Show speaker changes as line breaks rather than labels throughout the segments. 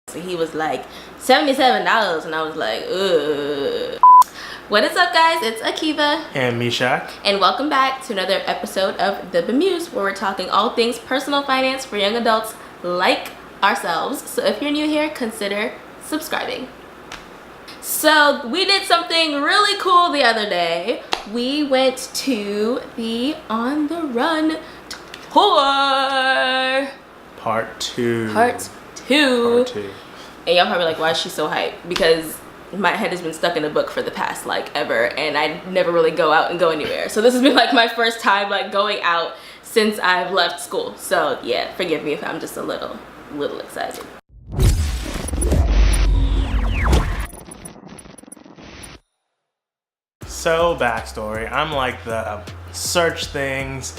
So he was like, $77, and I was like, ugh. What is up, guys? It's Akiva
and Mishak,
and welcome back to another episode of The Bemuse, where we're talking all things personal finance for young adults like ourselves. So if you're new here, consider subscribing. So we did something really cool the other day. We went to the On the Run tour.
Part 2.
And y'all probably like, why is she so hyped? Because my head has been stuck in a book for the past like ever, and I never really go out and go anywhere. So this has been like my first time like going out since I've left school. So yeah, forgive me if I'm just a little excited.
So backstory, I'm like the search things,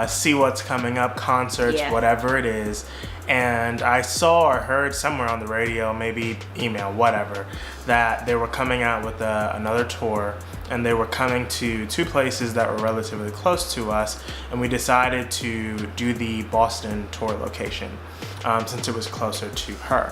see what's coming up, concerts, whatever it is. And I saw or heard somewhere on the radio, maybe email, whatever, that they were coming out with another tour, and they were coming to two places that were relatively close to us, and we decided to do the Boston tour location since it was closer to her.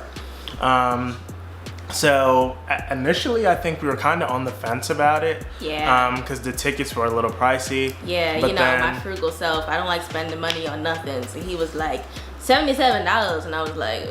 So initially, I think we were kind of on the fence about it.
Yeah.
Because the tickets were a little pricey.
Yeah,
but
you know, my frugal self, I don't like spending money on nothing. So he was like, $77, and I was like, ugh.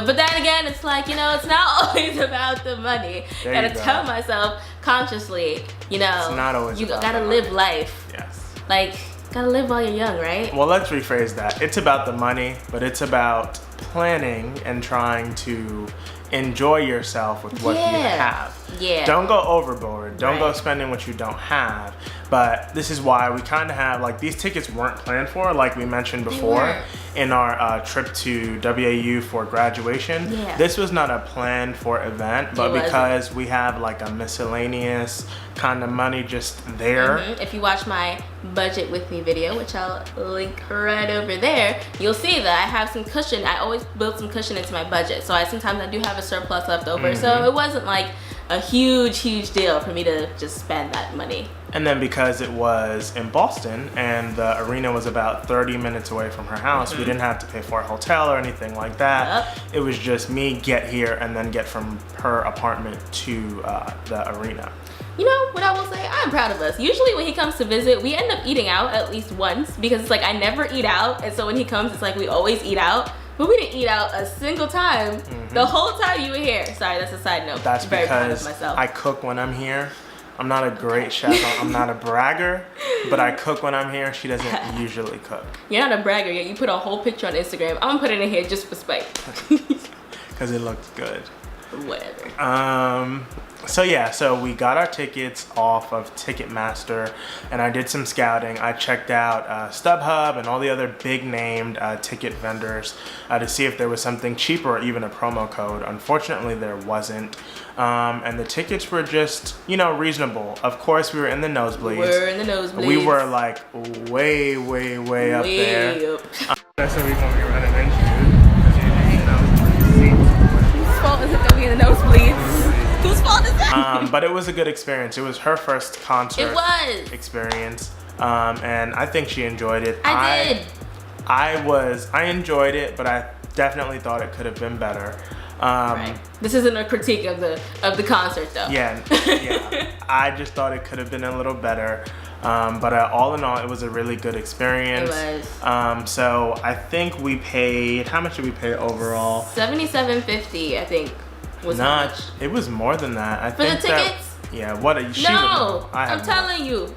But then again, it's like, you know, it's not always about the money. Gotta tell myself consciously, you know,
it's not always
you gotta live life.
Yes.
Like, gotta live while you're young, right?
Well, let's rephrase that. It's about the money, but it's about planning and trying to enjoy yourself with what you have.
Yeah.
Don't go overboard. Don't go spending what you don't have. But this is why we kind of have, like, these tickets weren't planned for, like we mentioned before in our trip to WAU for graduation.
Yeah.
This was not a planned for event, but because we have like a miscellaneous kind of money just there.
If you watch my budget with me video, which I'll link right over there, you'll see that I have some cushion. I always build some cushion into my budget. So sometimes I do have a surplus left over. So it wasn't like a huge deal for me to just spend that money.
And then because it was in Boston and the arena was about 30 minutes away from her house, we didn't have to pay for a hotel or anything like that. It was just me get here and then get from her apartment to the arena.
You know what I will say? I'm proud of us. Usually when he comes to visit, we end up eating out at least once, because it's like I never eat out, and so when he comes, it's like we always eat out. But we didn't eat out a single time the whole time you were here. Sorry, that's a side note.
That's
very proud of
because
myself.
I cook when I'm here. I'm not a great chef. I'm not a bragger, but I cook when I'm here. She doesn't usually cook.
You're not a bragger yet. You put a whole picture on Instagram. I'm gonna put it in here just for spite.
Because it looks good.
Whatever.
So yeah, so we got our tickets off of Ticketmaster, and I did some scouting. I checked out StubHub and all the other big named ticket vendors to see if there was something cheaper or even a promo code. Unfortunately, there wasn't. And the tickets were just, you know, reasonable. Of course, we were in the nosebleeds. We were like way up there. That's the reason we running into.
Whose fault is it that we in the nosebleeds? Whose fault is that?
But it was a good experience. It was her first concert experience. And I think she enjoyed it.
I
enjoyed it, but I definitely thought it could have been better.
This isn't a critique of the concert though.
Yeah. I just thought it could have been a little better. But all in all, it was a really good experience.
It was.
So I think we paid, how much did we pay overall?
$77.50, I think.
It was more than that. I
for
think
the tickets?
I'm
telling you.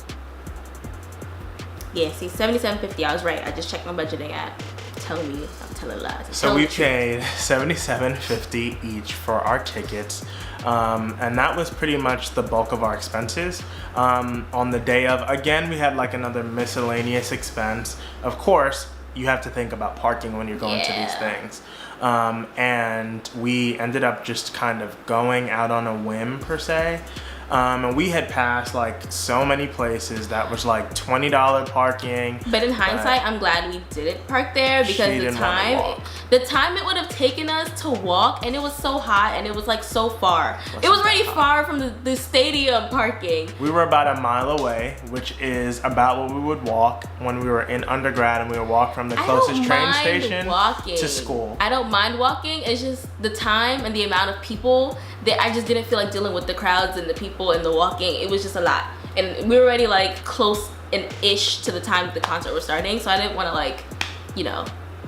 Yeah, see, $77.50. I was right. I just checked my budgeting app. I'm telling lies.
So we paid $77.50 each for our tickets, and that was pretty much the bulk of our expenses. On the day of, again, we had like another miscellaneous expense. Of course, you have to think about parking when you're going to these things. And we ended up just kind of going out on a whim per se. And we had passed like so many places that was like $20 parking.
But in hindsight, I'm glad we didn't park there because the time it would have taken us to walk, and it was so hot and it was like so far. It was already far from the stadium parking.
We were about a mile away, which is about what we would walk when we were in undergrad, and we would walk from the closest train station to school.
I don't mind walking. It's just the time and the amount of people that I just didn't feel like dealing with the crowds and the people and the walking. It was just a lot, and we were already like close and ish to the time that the concert was starting, so I didn't want to like, you know,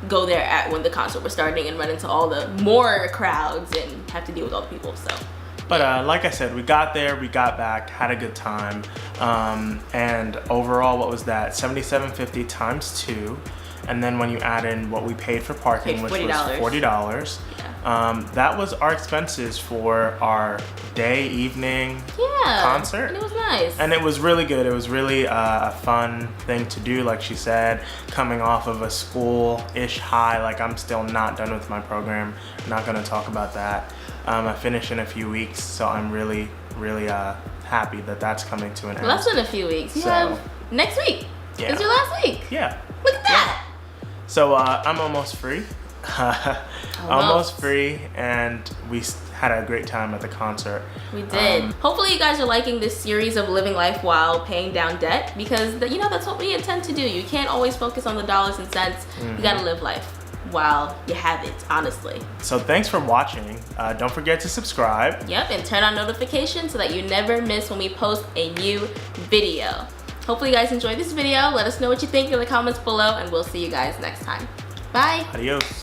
go there at when the concert was starting and run into all the more crowds and have to deal with all the people. So
but like I said, we got there, we got back, had a good time, and overall, what was that? $77.50 times 2, and then when you add in what we paid for parking, which was $40. That was our expenses for our evening concert.
And it was nice.
And it was really good. It was really a fun thing to do, like she said, coming off of a school-ish high. Like, I'm still not done with my program. I'm not gonna talk about that. I finish in a few weeks, so I'm really, really happy that that's coming to an end.
Well, that's in a few weeks. You have next week.
Yeah.
It's your last week.
Yeah.
Look at that.
So I'm almost free. Almost free, and we had a great time at the concert. We
did. Hopefully you guys are liking this series of living life while paying down debt, because you know that's what we intend to do. You can't always focus on the dollars and cents. You gotta live life while you have it, honestly.
So thanks for watching. Don't forget to subscribe.
Yep, and turn on notifications so that you never miss when we post a new video. Hopefully you guys enjoyed this video. Let us know what you think in the comments below, and we'll see you guys next time. Bye.
Adios.